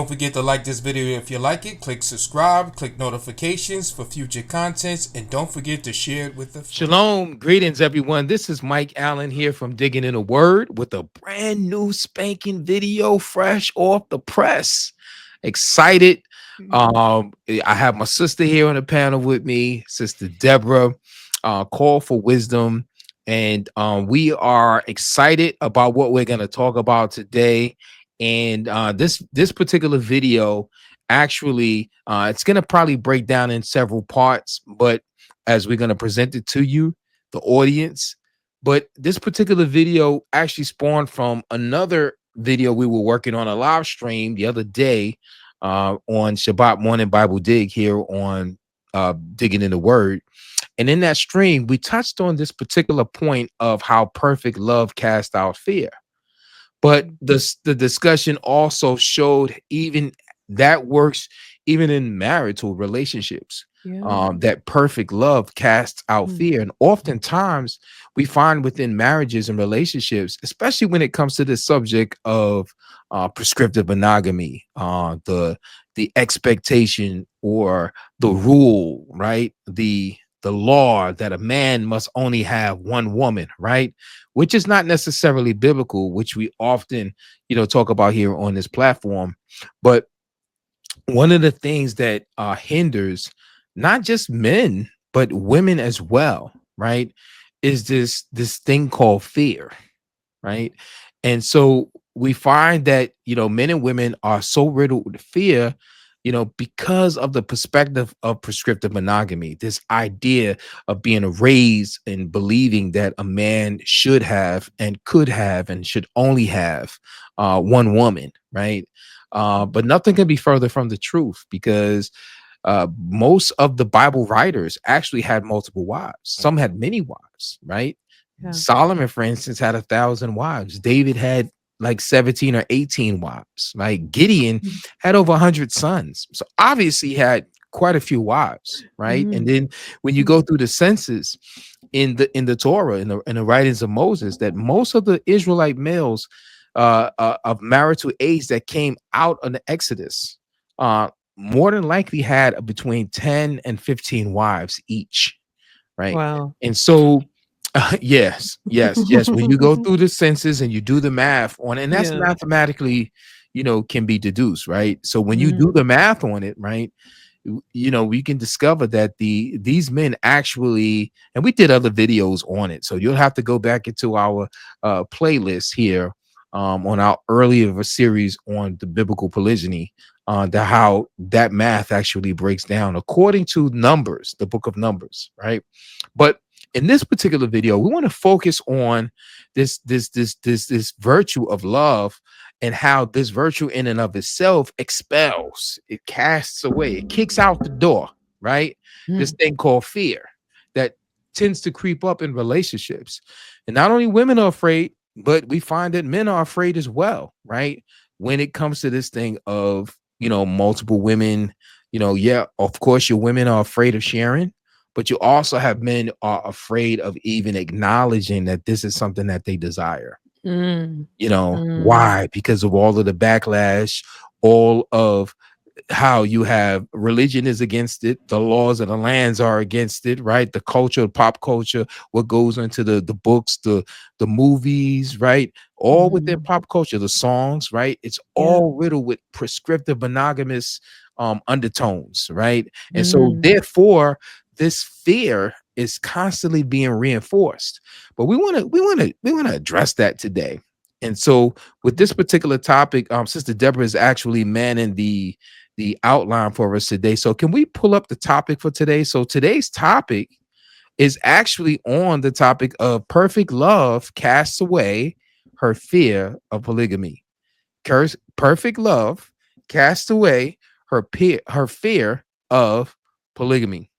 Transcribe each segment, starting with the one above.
forget to like this video if you like it. Click subscribe, click notifications for future contents, and don't forget to share it with the friends. Shalom, greetings everyone. This is Mike Allen here from Digging in the Word with a brand new spanking video fresh off the press. Excited. I have my sister here on the panel with me, Sister Deborah, Call for Wisdom. And we are excited about what we're going to talk about today. And this particular video, actually, it's going to probably break down in several parts, but as we're going to present it to you, the audience. But this particular video actually spawned from another video we were working on, a live stream the other day on Shabbat Morning Bible Dig here on Digging in the Word. And in that stream, we touched on this particular point of how perfect love casts out fear. But the discussion also showed even that works even in marital relationships. That perfect love casts out fear. And oftentimes we find within marriages and relationships, especially when it comes to the subject of prescriptive monogamy, the expectation or the rule, right? The law that a man must only have one woman, right? Which is not necessarily biblical, which we often, talk about here on this platform. But one of the things that hinders not just men, but women as well, right, is this thing called fear, right? And so we find that, men and women are so riddled with fear, because of the perspective of prescriptive monogamy, this idea of being raised and believing that a man should have and could have and should only have one woman, right? But nothing can be further from the truth, because most of the Bible writers actually had multiple wives. Some had many wives, right? Yeah. Solomon, for instance, had 1,000 wives. David had like 17 or 18 wives. Like Gideon had over 100 sons. So obviously he had quite a few wives, right? And then when you go through the census in the Torah, in the writings of Moses, that most of the Israelite males of marital age that came out of the Exodus more than likely had between 10 and 15 wives each, right? Wow. And so yes. When you go through the census and you do the math on it, and that's mathematically, can be deduced, right? So when you do the math on it, right, we can discover that these men actually, and we did other videos on it, so you'll have to go back into our playlist here on our earlier series on the biblical polygyny, how that math actually breaks down according to Numbers, the book of Numbers, right? But in this particular video, we want to focus on this virtue of love, and how this virtue in and of itself expels, it casts away, it kicks out the door, right? This thing called fear that tends to creep up in relationships. And not only women are afraid, but we find that men are afraid as well, right? When it comes to this thing of, multiple women, of course, your women are afraid of sharing. But you also have men are afraid of even acknowledging that this is something that they desire. Why? Because of all of the backlash, all of how you have religion is against it, the laws of the lands are against it, right? The culture, pop culture, what goes into the books, the movies, right? All within pop culture, the songs, right? It's all riddled with prescriptive monogamous undertones, right? And so therefore this fear is constantly being reinforced. But we want to address that today. And so with this particular topic, Sister Deborah is actually manning the outline for us today. So can we pull up the topic for today? So today's topic is actually on the topic of perfect love casts away her fear of polygamy. Perfect love casts away her fear of polygamy.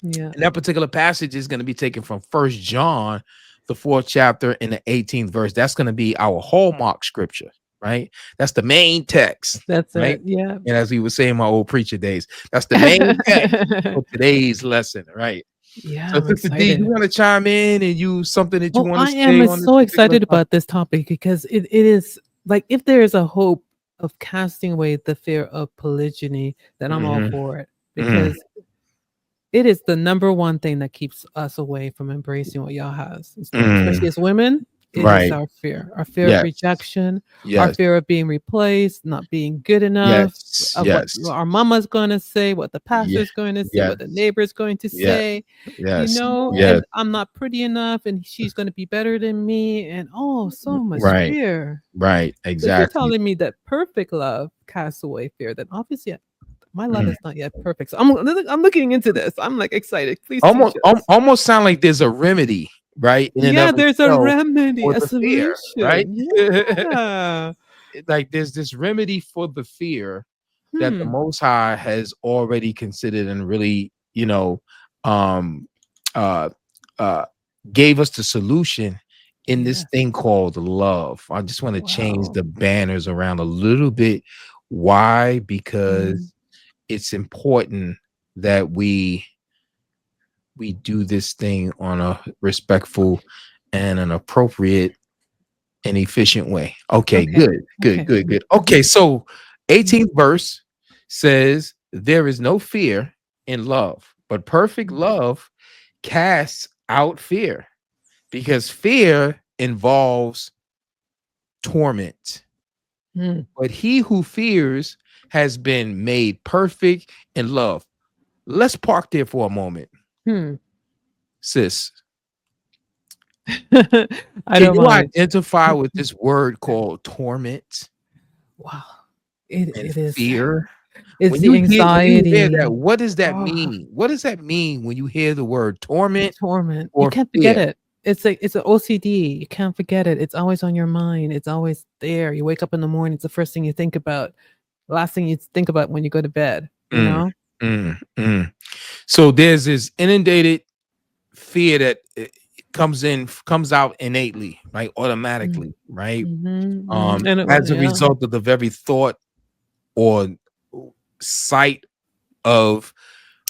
Yeah. And that particular passage is going to be taken from 1 John, the 4th chapter and the 18th verse. That's going to be our hallmark scripture, right? That's the main text. That's right. Yeah. And as we were saying in my old preacher days, that's the main text for today's lesson, right? Yeah. So Sister D, you want to chime in and use something that you want to say? I am so excited about this topic, because it is like, if there is a hope of casting away the fear of polygyny, then I'm all Mm-hmm. for it, Mm, because it is the number one thing that keeps us away from embracing what Yah has in store, especially mm, as women. It is right. our fear of Yes. rejection, our Yes. fear of being replaced, not being good enough, Yes. of what Yes. our mama's going to say, what the Yeah. pastor's going to say, Yes. what the neighbor's going to Yes. say, Yes. Yes. and I'm not pretty enough, and she's going to be better than me, and oh, so much Right. fear. Right. So if you're Exactly. telling me that perfect love casts away fear, then obviously my love Mm. is not yet perfect. So I'm looking into this. I'm like excited. Please teach Almost, us. almost sound like there's a remedy, right, in and Yeah, of there's a itself remedy, for a the fear, right? solution. Yeah. Like there's this remedy for the fear that the Hmm. Most High has already considered and really, um, uh, uh, gave us the solution in this Yes. thing called love. I just want to change Wow. the banners around a little bit. Why? Mm. Because it's important that we do this thing on a respectful and an appropriate and efficient way. Okay, Okay. good, good, Okay. good, good. Mhm. Okay, so Mhm. 18th verse says, there is no fear in love, but perfect Mhm. love casts out fear, because fear involves torment. Mm. But he who fears has been made perfect in love. Let's park there for a moment. Hmm. Sis, I can don't you mind. identify with this word called torment Wow. It and it is. fear? It's When the you hear that, anxiety. what does that Oh, mean? What does that mean when you hear the word torment torment. You or can't forget fear? it. It's an OCD. You can't forget it. It's always on your mind. It's always there. You wake up in the morning. It's the first thing you think about. Last thing you think about when you go to bed. You Mm, know. mm. So there's this inundated fear that comes out innately, right? Mm. Automatically, right? Mhm, mhm, and it As a yeah. result of the very thought or sight of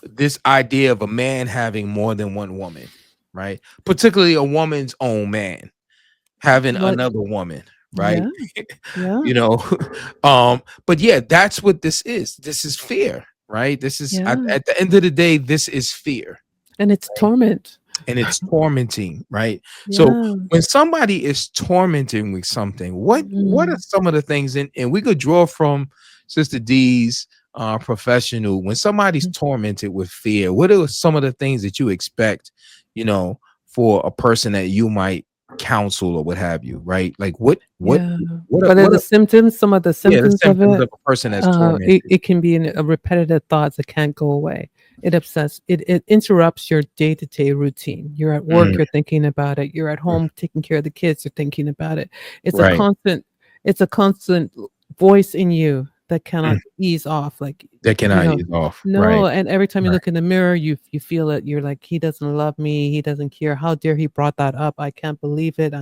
this idea of a man having more than one woman, right? Particularly a woman's own man having What another woman, right? yeah, yeah, you know, but yeah, that's what this is. This is fear, right? This is yeah, at the end of the day, this is fear, and it's torment. and it's tormenting, right? So Yeah. when somebody is tormenting with something, what are Mm, some of the things, and we could draw from Sister D's professional, when somebody's mhm, tormented with fear, what are some of the things that you expect, you know, for a person that you might counsel or what have you, right? Like yeah. what What are what the are symptoms? Some of the yeah, the symptoms of symptoms it, of a person that's tormented. it can be a repetitive thoughts that can't go away. It interrupts your day-to-day routine. You're at work, Mm, you're thinking about it. You're at mm, home taking care of the kids, you're thinking about it. It's a right. constant it's a constant voice in you that Mm, cannot ease off. Like, that you cannot know, ease off. no, Right. and every time you Right. look in the mirror, you feel it. You're like, he doesn't love me. He doesn't care. How dare he brought that up? I can't believe it.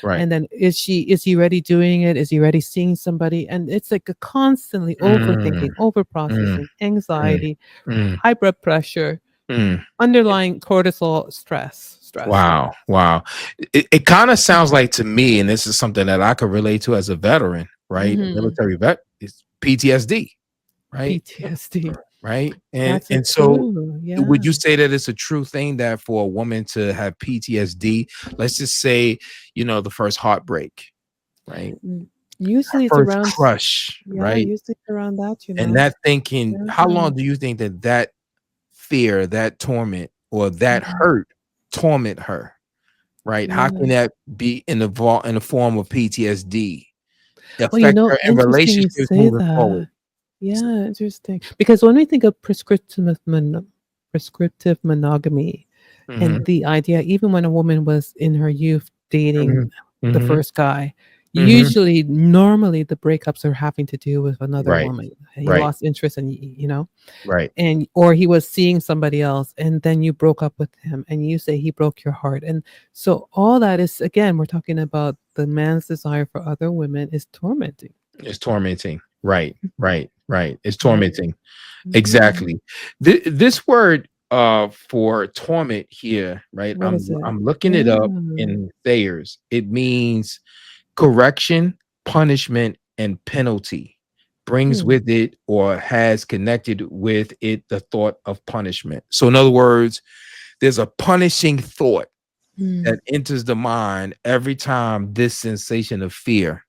Right. And then is he already doing it? Is he already seeing somebody? And it's like a constantly Mm, overthinking, over mm, processing, mm, anxiety, mm, high blood pressure, mm. underlying cortisol stress. Wow. Wow. It kind of sounds like to me, and this is something that I could relate to as a veteran, right? A Hmm. military vet, is PTSD, right? PTSD. Right. And That's a and so true. would Yeah. you say that it's a true thing that for a woman to have PTSD, let's just say, the first heartbreak, right? Mm. Her Usually it's first around, crush, yeah, right? usually it's around that, And that thinking, Yeah. how long do you think that fear, that torment, or that Mhm. hurt torment her, right? How can Yeah. that be in the form of PTSD Well, affect her in interesting you relationships say moving forward? that. Yeah, interesting. Because when we think of prescriptive monogamy and Mhm, the idea, even when a woman was in her youth dating mhm, the mhm, first guy, mhm. usually, normally the breakups are having to do with another Right, woman. He right, lost interest and right. and or he was seeing somebody else and then you broke up with him and you say he broke your heart. And so all that is, again, we're talking about the man's desire for other women is tormenting. It's tormenting. Right, right, right. It's Yeah. tormenting. Mhm. Exactly. This word for torment here, right? What I'm is it? I'm looking it up Yeah. in Thayer's. It means correction, punishment, and penalty. brings Hmm. with it or has connected with it the thought of punishment. So in other words, there's a punishing thought Hmm. that enters the mind every time this sensation of fear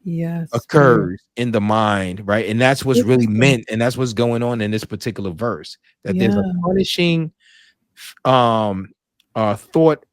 Yes, fear. occurs in the mind, right? And that's what's really Interesting. meant, and that's what's going on in this particular verse, that there's a Yeah. punishing um thought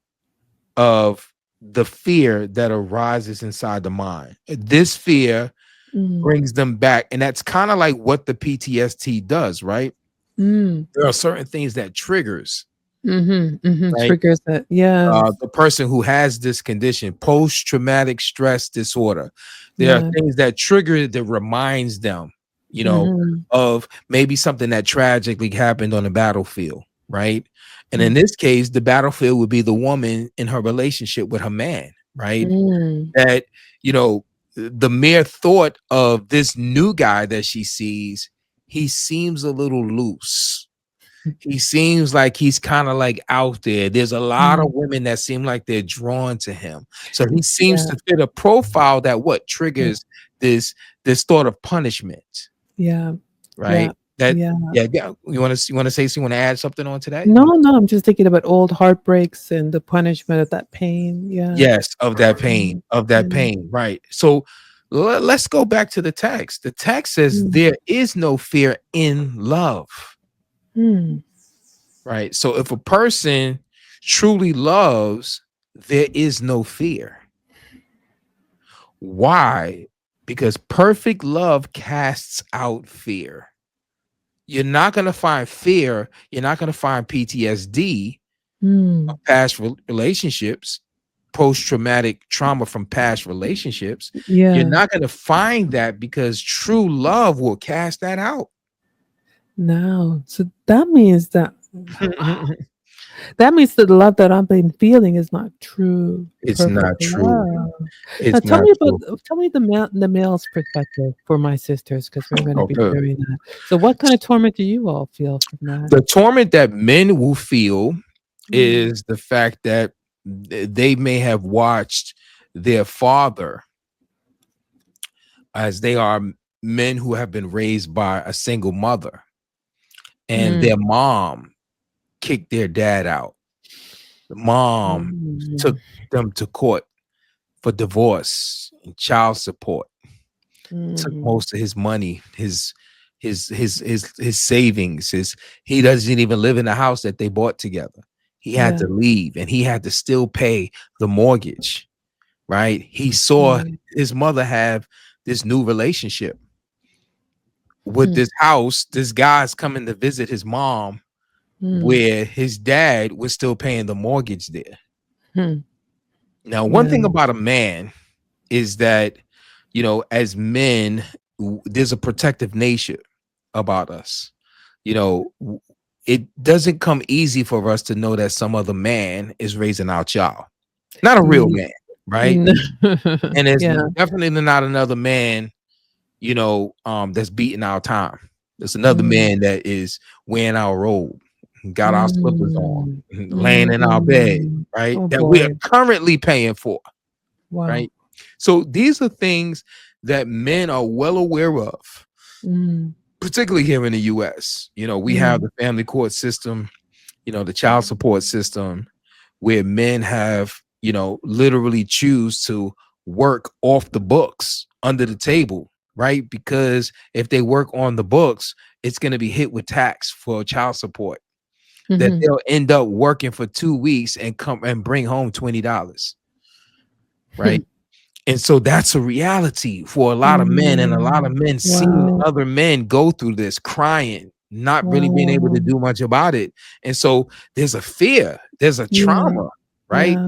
of the fear that arises inside the mind. This fear Mm. brings them back, and that's kind of like what the PTSD does, right? Mm. There are certain things that triggers, Mm-hmm. Mm-hmm. right? Triggers it. Yes. The person who has this condition, post-traumatic stress disorder, there are Yeah. things that trigger that reminds them, you know, Mm-hmm. of maybe something that tragically happened on the battlefield, right? And in Mm. this case, the battlefield would be the woman in her relationship with her man, right? Mm. That, you know, the mere thought of this new guy that she sees, he seems a little loose. He seems like he's kind of like out there. There's a lot of Mm. women that seem like they're drawn to him. So he seems Yeah. to fit a profile that what Mm. triggers this thought of punishment, Yeah. Yeah. right? That Yeah. yeah. You want to add something on to that? No, no, I'm just thinking about old heartbreaks and the punishment of that pain. Yeah. Yes, of that pain, Mm. of that Mm. pain, right? So let's go back to the text. The text says Mm. there is no fear in love, Mm. right? So if a person truly loves, there is no fear. Why? Because perfect love casts out fear. You're not going to find fear. You're not going to find PTSD of Mm. past relationships, post-traumatic trauma from past relationships. You're Yeah. not going to find that because true love will cast that out. Now, so that means that that means that the love that I've been feeling is not true, It's perfect not true. love. Now It's tell not me true. about tell me the male's perspective for my sisters because we're going to be Okay. sharing that. So what kind of torment do you all feel from that? The torment that men will feel Mm. is the fact that they may have watched their father, as they are men who have been raised by a single mother, and Mm. their mom kicked their dad out. The mom took Mm. them to court for divorce and child support, took Mm. most of his money, his savings, he doesn't even live in the house that they bought together. He had Yeah. to leave and he had to still pay the mortgage, right? He saw Right. his mother have this new relationship with Mm. this house. This guy's coming to visit his mom, Mm. where his dad was still paying the mortgage there. Mm. Now, one Yeah. thing about a man is that, you know, as men, there's a protective nature about us. You know, it doesn't come easy for us to know that some other man is raising our child, not a real Ye man, right? No. And there's Yeah. definitely not another man, you know, that's beating our time. There's another Mm. man that is wearing our robe, got our slippers on, Mm. laying in our bed, Mm. right? Oh, That we are boy. currently paying for, Wow. right? So these are things that men are well aware of, Mm. particularly here in the US. You know, we have Mm. the family court system, you know, the child support system, where men have, you know, literally choose to work off the books under the table, right? Because if they work on the books, it's going to be hit with tax for child support, that Mhm. they'll end up working for 2 weeks and come and bring home $20, right? And so that's a reality for a lot of men, and a lot of Mm. men seeing Wow. other men go through this, crying, not really being able to Wow. do much about it. And so there's a fear, there's a Yeah. trauma, right? Yeah.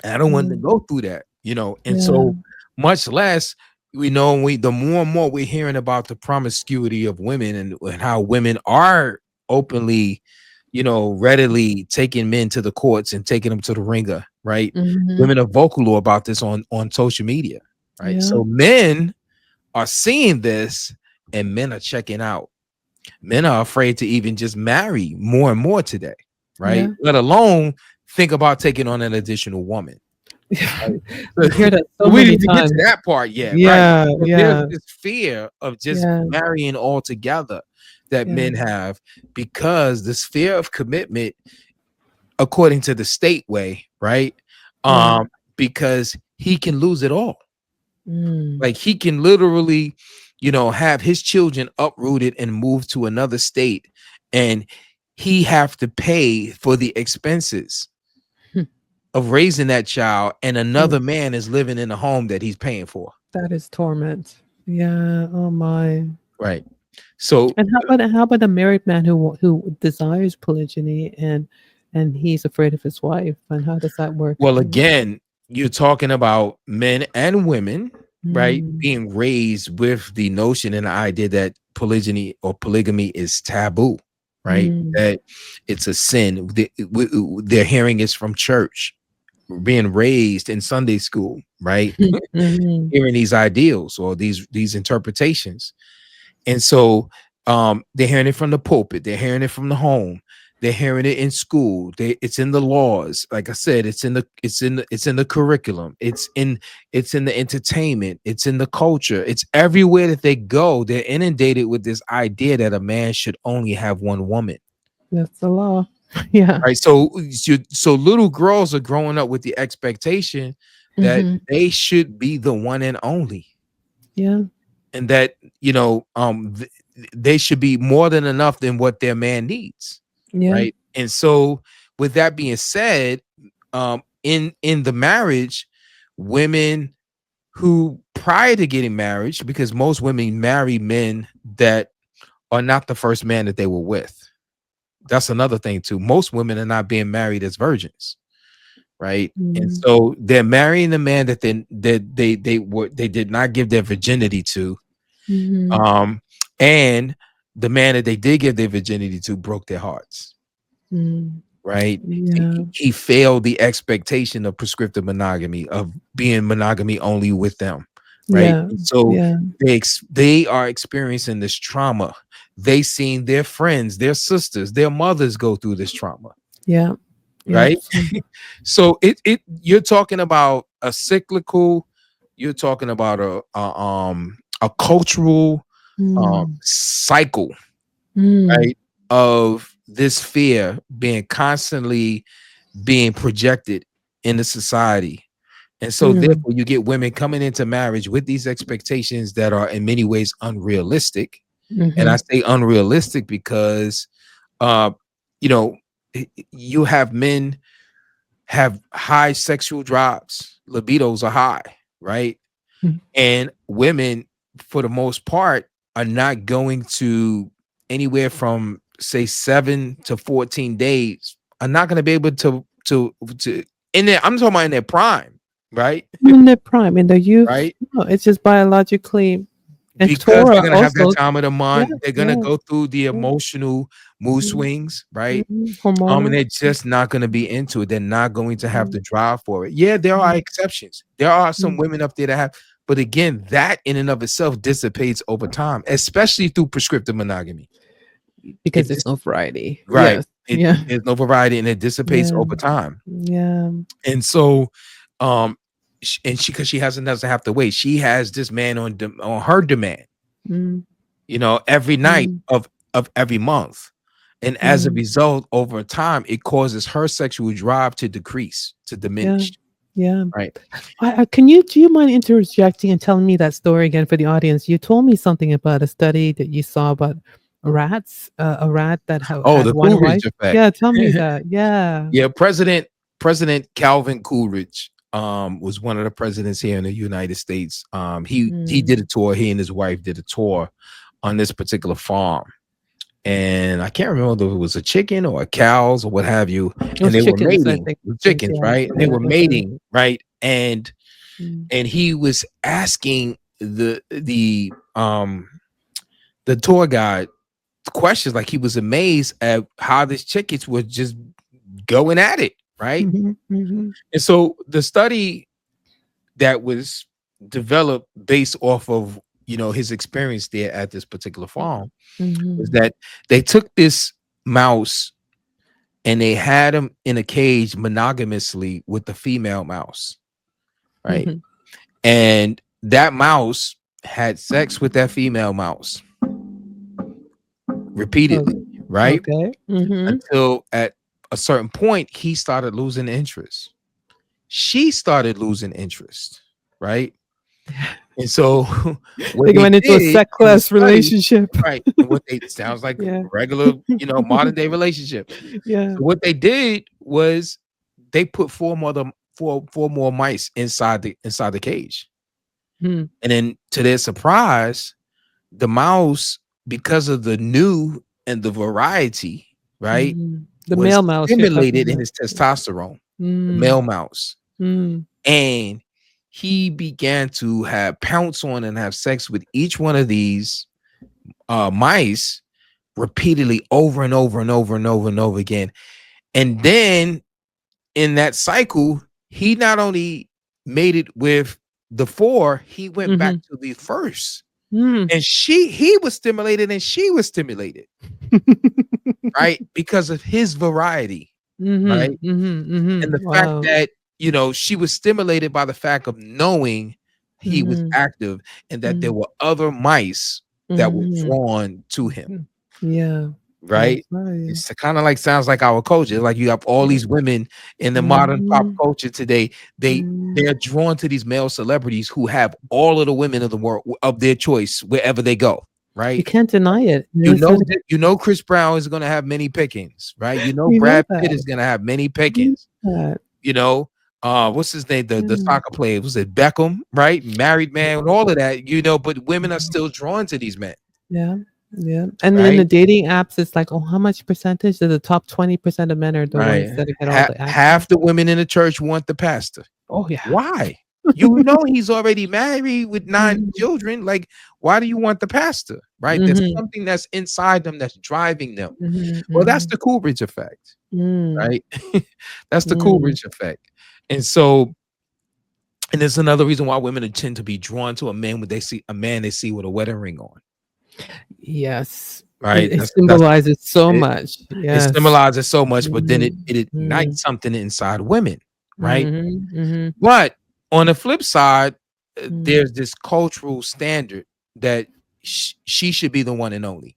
And I don't want to Mm. go through that, you know. And Yeah. so much less we know, the more and more we're hearing about the promiscuity of women, and how women are openly, you know, readily taking men to the courts and taking them to the ringer, right? Mhm. Women are vocal about this on social media, right? Yeah. So men are seeing this, and men are checking out. Men are afraid to even just marry more and more today, right? Yeah. Let alone think about taking on an additional woman. We hear that so We didn't many even get to times. that part yet, right? Yeah, So there's yeah, this fear of just yeah, marrying all together that yeah, men have, because this fear of commitment, according to the state way, right? yeah. Because he can lose it all. Mm. Like he can literally, have his children uprooted and moved to another state, and he have to pay for the expenses of raising that child, and another man is living in the home that he's paying for. That is torment. Yeah. Oh my. Right. So, And how about a married man who desires polygyny and he's afraid of his wife? And how does that work? well, again, you're talking about men and women, right, Mm, being raised with the notion and the idea that polygyny or polygamy is taboo, right? mm, That it's a sin. They're hearing it's from church, being raised in Sunday school, right? mhm. Hearing these ideals or these interpretations. And so they're hearing it from the pulpit, they're hearing it from the home, they're hearing it in school. It's in the laws. Like I said, it's in the curriculum, it's in the entertainment, it's in the culture, it's everywhere that they go. They're inundated with this idea that a man should only have one woman. That's the law. Yeah. Right. So little girls are growing up with the expectation that Hmm. they should be the one and only, Yeah. and that they should be more than enough than what their man needs, Yeah. right? And so with that being said, in the marriage, women who prior to getting married, because most women marry men that are not the first man that they were with. That's another thing too. Most women are not being married as virgins, right? And Mm, so they're marrying the man that they did not give their virginity to. mhm. Um, and the man that they did give their virginity to broke their hearts, Mm. right? Yeah. He failed the expectation of prescriptive monogamy, of being monogamy only with them, right? Yeah. And so Yeah. they are experiencing this trauma. They seen their friends, their sisters, their mothers go through this trauma, Yeah. Yep. right? So it you're talking about a cyclical, you're talking about a cultural Mm, cycle, mm, right, of this fear being constantly being projected in the society. And so mm, therefore you get women coming into marriage with these expectations that are in many ways unrealistic. And I mhm. say unrealistic because uh you know you have men have high sexual drives, libidos are high, right? Mm. And women, for the most part, are not going to anywhere from say 7 to 14 days. Are not going to be able to in their. I'm talking about in their prime, right? In their prime, in their youth. Right. No, it's just biologically. And Because they're Torah gonna have that also. time of the Yeah. month. They're gonna Yeah. go through the Yeah. emotional mood Mm, swings, right? And hormonal. they're just not going to be into it. They're not going to have Mm, the drive for it. Yeah, there are mm, exceptions. There are some mm. women up there that have, but again, that in and of itself dissipates over time, especially through prescriptive monogamy. Because It there's just no variety. right. Yes. It Yeah. there's no variety and it dissipates Yeah. over time. Yeah. And so, um, and she because she hasn't doesn't have to wait. She has this man on her demand, Mm, every night mm, of every month. And as a mm. result, over time, it causes her sexual drive to decrease, to Yeah. diminish. Yeah. Right. Do you mind interjecting and telling me that story again for the audience? You told me something about a study that you saw about rats, a rat that Oh, had the one Coolidge wife. effect. Yeah, tell me that. Yeah. Yeah, President Calvin Coolidge was one of the presidents here in the United States. He did a Mm. tour. He and his wife did a tour on this particular farm. And I can't remember if it was a chicken or a cows or what have you. It And was they were chickens, I mating think. with Chickens, chickens, yeah. right? And they Yeah, were that's right. mating, right? And Mm. he was asking the tour guide questions, like he was amazed at how these chickens were just going at it, right? Mhm, mhm, And so the study that was developed based off of his experience there at this particular farm was mhm, that they took this mouse and they had him in a cage monogamously with the female mouse. right? And that mouse had sex with that female mouse repeatedly, right? Okay. Until at a certain point, he started losing interest. She started losing interest, right? And so what They they went into a did in the sexless study, relationship. right? And what they sounds like a Yeah. regular, modern day relationship. Yeah. So what they did was they put four more mice inside the cage. Hmm. And then to their surprise, the mouse, because of the new and the variety, right, The was male mouse you're talking stimulated in about. his testosterone, the Mm. male mouse. Mm. And he began to have pounce on and have sex with each one of these mice repeatedly over and over and over and over and over again. And then in that cycle, he not only made it with the four, he went back to the first. Mm. And he was stimulated and she was stimulated, right? Because of his variety, right? And the fact Wow. that, she was stimulated by the fact of knowing he was active and that there were other mice that were drawn to him, Yeah. right? It's kind of like sounds like our culture. Like you have all these women in the modern pop culture today. They're drawn to these male celebrities who have all of the women of the world of their choice wherever they go, You right? can't deny it. Chris Brown is going to have many pickings, right? You know Brad Pitt that. is going to have many You pickings. know that. What's his name? The soccer player, was it Beckham, right? Married man, and all of that, but women are still drawn to these men, Yeah. Yeah. And in the right? dating apps, it's like, oh, how much percentage of the top 20% of men are the Right. ones that get all the action? Half the women in the church want the pastor. Oh, yeah. Why? He's already married with 9 children. Like, why do you want the pastor? Right? There's something that's inside them that's driving them. Well, that's the Coolidge effect, right? That's the Coolidge effect. And so, and there's another reason why women tend to be drawn to a man when they see a man they see with a wedding ring on. Yes. Right. It symbolizes so much. It Yes. symbolizes so much, but then it ignites something inside women, right? But on the flip side, there's this cultural standard that she should be the one and only.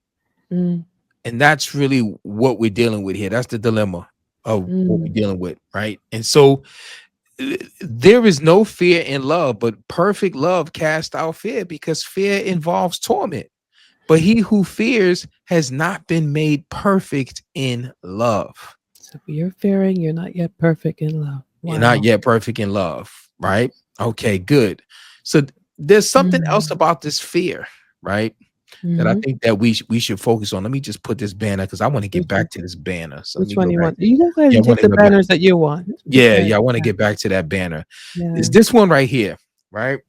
And that's really what we're dealing with here. That's the dilemma of what we're dealing with, right? And so there is no fear in love, but perfect love casts out fear, because fear involves torment. But he who fears has not been made perfect in love. So you're fearing, you're not yet perfect in love. Wow. You're not yet perfect in love, right? Okay, good. So there's something else about this fear, right? That I think that we should focus on. Let me just put this banner because I want to get back to this banner. So Which one you want? You You go ahead and take the banners that you want. I want to get back to that banner. It's this one right here, right?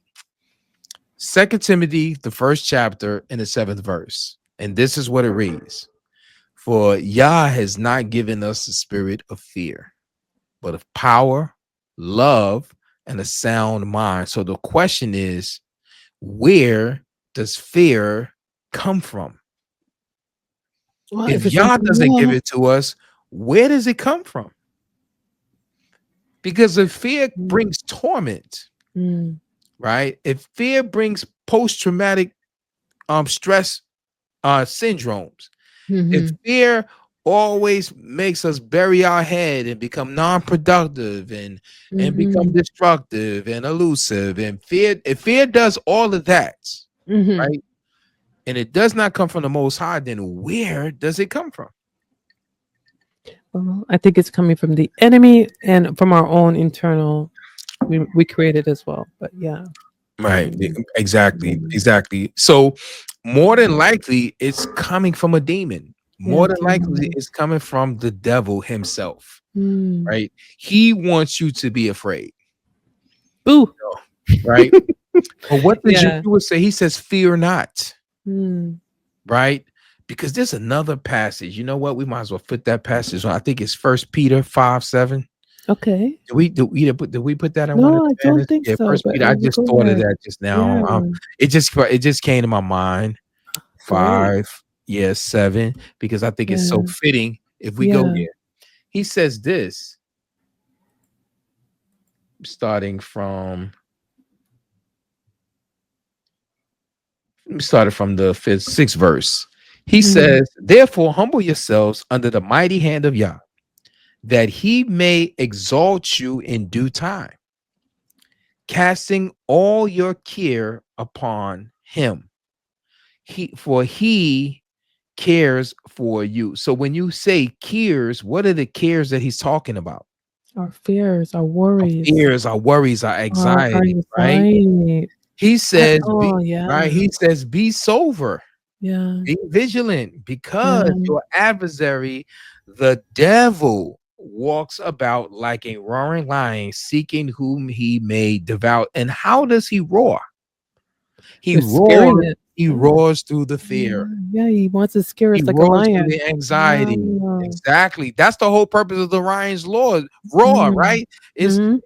2 Timothy, the 1st chapter and the 7th verse. And this is what it reads. For Yah has not given us the spirit of fear, but of power, love, and a sound mind. So the question is, where does fear come from? Well, if Yah doesn't give it to us, where does it come from? Because if fear brings torment, right? If fear brings post-traumatic stress syndromes, if fear always makes us bury our head and become non-productive and become destructive and elusive, and if fear does all of that, right? And it does not come from the Most High, then where does it come from? Well, I think it's coming from the enemy and from our own internal. We created as well, but yeah. Right. Exactly. So more than likely, it's coming from a demon. More than likely, it's coming from the devil himself. Right. He wants you to be afraid. Boo. Right. But what did Yeshua say? He says, fear not. Right. Because there's another passage. You know what? We might as well fit that passage on. I think it's 1 Peter 5:7. Okay. Did we put that in no, one of the I don't banners? think so. First Peter. I just thought of that just now. It just came to my mind. 5, 7, because I think it's so fitting if we go there. He says this, starting from Let me start it from the sixth verse. He Mhm. says, therefore, humble yourselves under the mighty hand of Yah, that he may exalt you in due time, casting all your care upon him. He cares for you. So when you say cares, what are the cares that he's talking about? Our fears, our Our worries, fears, our worries, our our anxiety, right? anxiety. He says, be Oh, right. yeah. He says, be sober, Yeah. be vigilant, because Yeah. your adversary, the devil, walks about like a roaring lion, seeking whom he may devour. And how does he roar? He The roars. scariness. He Yeah. roars through the Yeah. fear. Yeah. He wants to scare He us like a roars through the lion. anxiety. Yeah. Exactly. That's the whole purpose of the Ryan's Law. Roar, Mm. right? Is Mhm.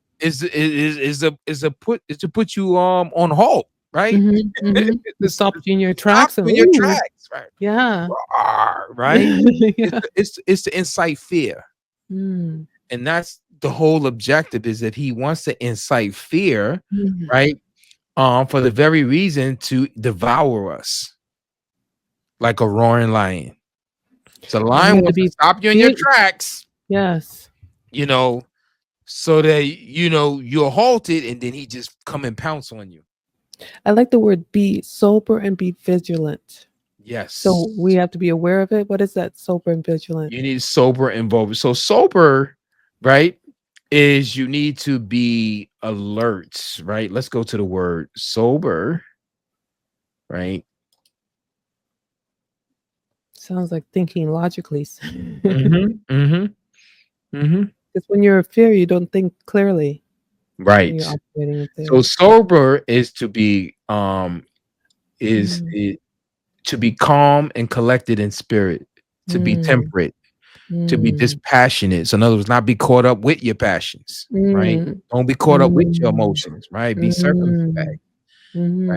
to put you on halt, right? Mhm. Mhm. It It's stops you in your stop tracks and you in your ooh. tracks, right? Yeah. Roar, right? Yeah. It's to incite fear, Mm. and that's the whole objective. Is that he wants to incite fear, Mm. right? For the very reason to devour us like a roaring lion. So the And we lion have to wants to be stop you in your big. tracks, Yes. you know, so that you're halted, and then he just come and pounce on you. I like the word be sober and be vigilant. So we Yes, have to be aware of it. What is that sober and vigilant? you need sober and vulnerable. So sober, right, is you need to be alert, right? Let's go to the word sober, right? Sounds like thinking logically. Mm-hmm, mm-hmm, mm-hmm. Because when you're in fear, you don't think clearly when Right. you're operating in So fear. sober is to be Mm, to be calm and collected in spirit, to be mm, temperate, to be mm, dispassionate. So in other words, not be caught up with your passions, right? mm, Don't be caught up with your mm, emotions, right? Be circumspect, mm, mm,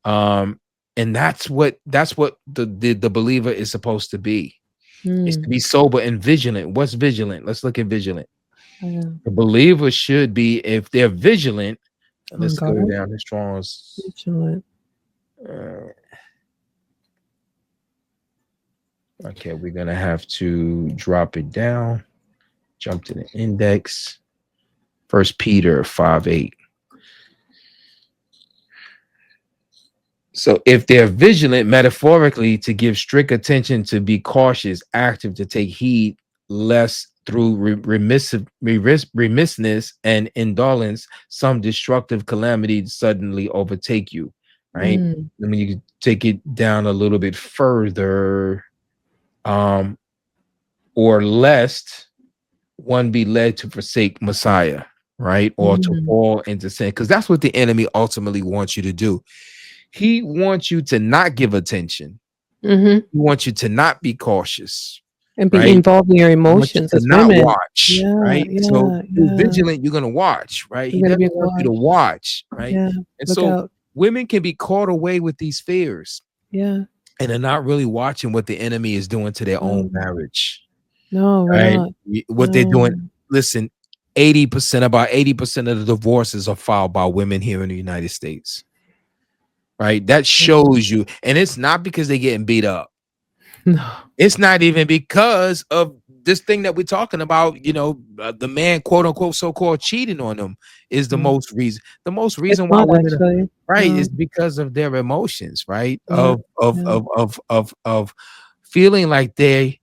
right? And that's what the believer is supposed to be. Is to mm. be sober and vigilant. What's vigilant? Let's look at vigilant. Yeah. The believer should be, if they're vigilant, On let's go guard, down to Strong's. vigilant. Uh, okay, we're gonna have to drop it down, jump to the index. First Peter 5:8. So if they're vigilant, metaphorically, to give strict attention, to be cautious, active, to take heed, lest through remissness and indolence, some destructive calamity suddenly overtake you. Right. Mm, Then when you take it down a little bit further, um, or lest one be led to forsake Messiah, right? Or to mm, fall into sin, because that's what the enemy ultimately wants you to do. He wants you to not give attention. hmm. He wants you to not be cautious, And be right? involved in your He wants emotions you to as not women. watch, Yeah, right? So yeah, through yeah. vigilant, you're gonna watch, right? We're He gonna doesn't be want you to watched. watch, right? Yeah. And Look so out. women can be caught away with these fears, Yeah. and they're not really watching what the enemy is doing to their own No, marriage. no, we're Right? not. What they're No. doing. Listen, 80%, about 80% of the divorces are filed by women here in the United States. Right? That shows you, and it's not because they're getting beat up. No. It's not even because of this thing that we're talking about. The man, quote unquote, so-called cheating on them is the Mm. most reason. The most It's reason why not women are actually. right No. is because of their emotions, right? Yeah. Yeah. Of feeling like they,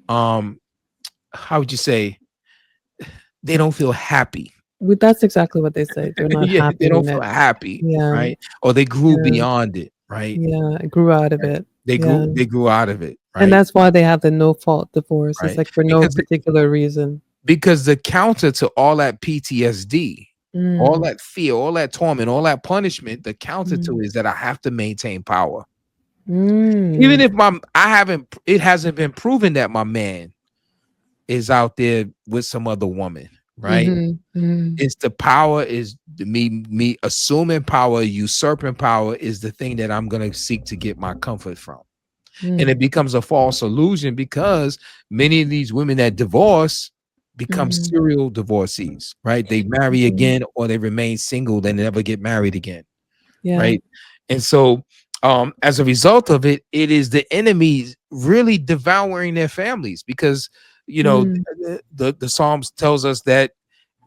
how would you say, they don't feel happy. That's exactly what they say. They're not Yeah, happy they don't in feel it. happy, Yeah. right? Or they grew Yeah. beyond it, right? Yeah. I grew out of Right. it. They Yeah. grew out of it, And right? that's why they have the no fault divorce. It's Right. like for no Because particular reason. the counter to all that PTSD, all Mm. that fear, all that torment, all that punishment, the counter to Mm. it is that I have to maintain power. Even Mm. if it hasn't been proven that my man is out there with some other woman, right? Mhm. Mhm. It's the power, is me assuming power, usurping power is the thing that I'm going to seek to get my comfort from. And Mm. it becomes a false illusion, because many of these women that divorce become Mhm. serial divorcees, right? They marry Mhm. again, or they remain single, they never get married again, Yeah. right? And so as a result of it, it is the enemies really devouring their families, because Mm. the Psalms tells us that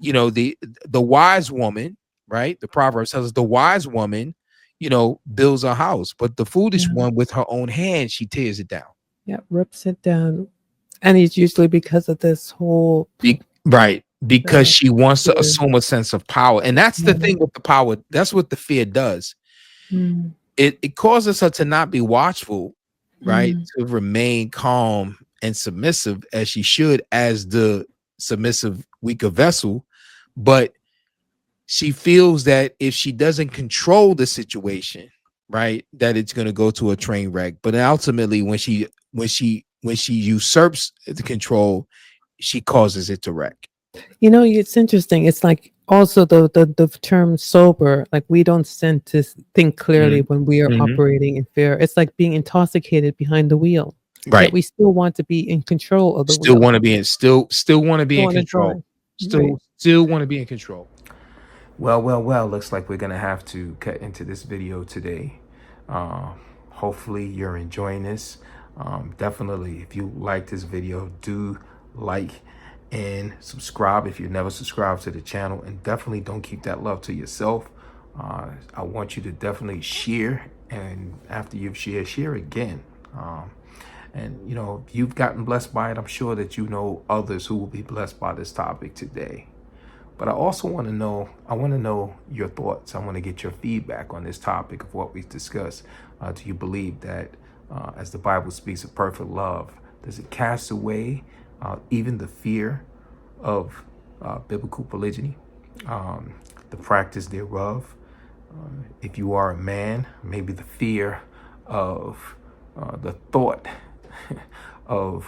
the wise woman, right? The Proverbs tells us the wise woman, builds a house, but the foolish Yeah. one with her own hand she tears it down. Yeah. Rips it down. And it's usually because of this whole Right, because she wants to fear. assume a sense of power, and that's the Yeah. thing with the power. That's what the fear does. Mm. It causes her to not be watchful, right? Mm. To remain calm and submissive as she should, as the submissive, weaker vessel. But she feels that if she doesn't control the situation, right, that it's going to go to a train wreck. But ultimately, when she usurps the control, she causes it to wreck. It's interesting. It's like also the term sober, like we don't tend to think clearly Mhm. when we are Mhm. operating in fear. It's like being intoxicated behind the wheel. Yet Right. we still want to be in control of the Still wheel. want to be in still want to be Don't in want to control. drive. Right. Still want to be in control. Well, looks like we're gonna have to cut into this video today. Hopefully you're enjoying this. Definitely, if you like this video, do like and subscribe if you never subscribed to the channel, and definitely don't keep that love to yourself. I want you to definitely share, and after you've shared, share again. And if you've gotten blessed by it, I'm sure that others who will be blessed by this topic today. But I also want to know your thoughts. I want to get your feedback on this topic of what we've discussed. Do you believe that as the Bible speaks of perfect love, does it cast away even the fear of biblical polygyny, the practice thereof? If you are a man, maybe the fear of the thought of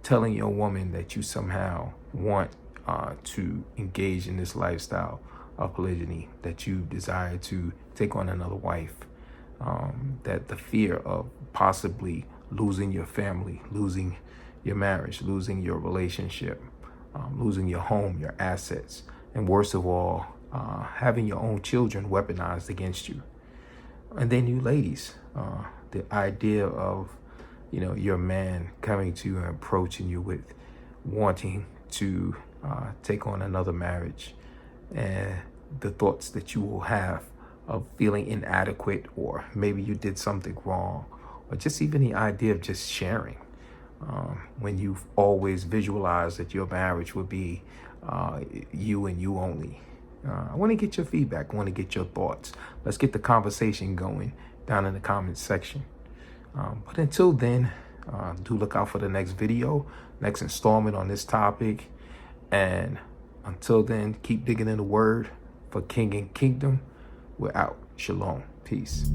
telling your woman that you somehow want to engage in this lifestyle of polygyny, that you desire to take on another wife, that the fear of possibly losing your family, losing your marriage, losing your relationship, losing your home, your assets, and worst of all, having your own children weaponized against you. And then you ladies, the idea of your man coming to you and approaching you with wanting to take on another marriage, and the thoughts that you will have of feeling inadequate, or maybe you did something wrong, or just even the idea of just sharing, when you've always visualized that your marriage would be you and you only. I want to get your feedback. I want to get your thoughts. Let's get the conversation going down in the comments section. But until then, do look out for the next video, next installment on this topic. And until then, keep digging in the word for King and Kingdom. We're out. Shalom. Peace.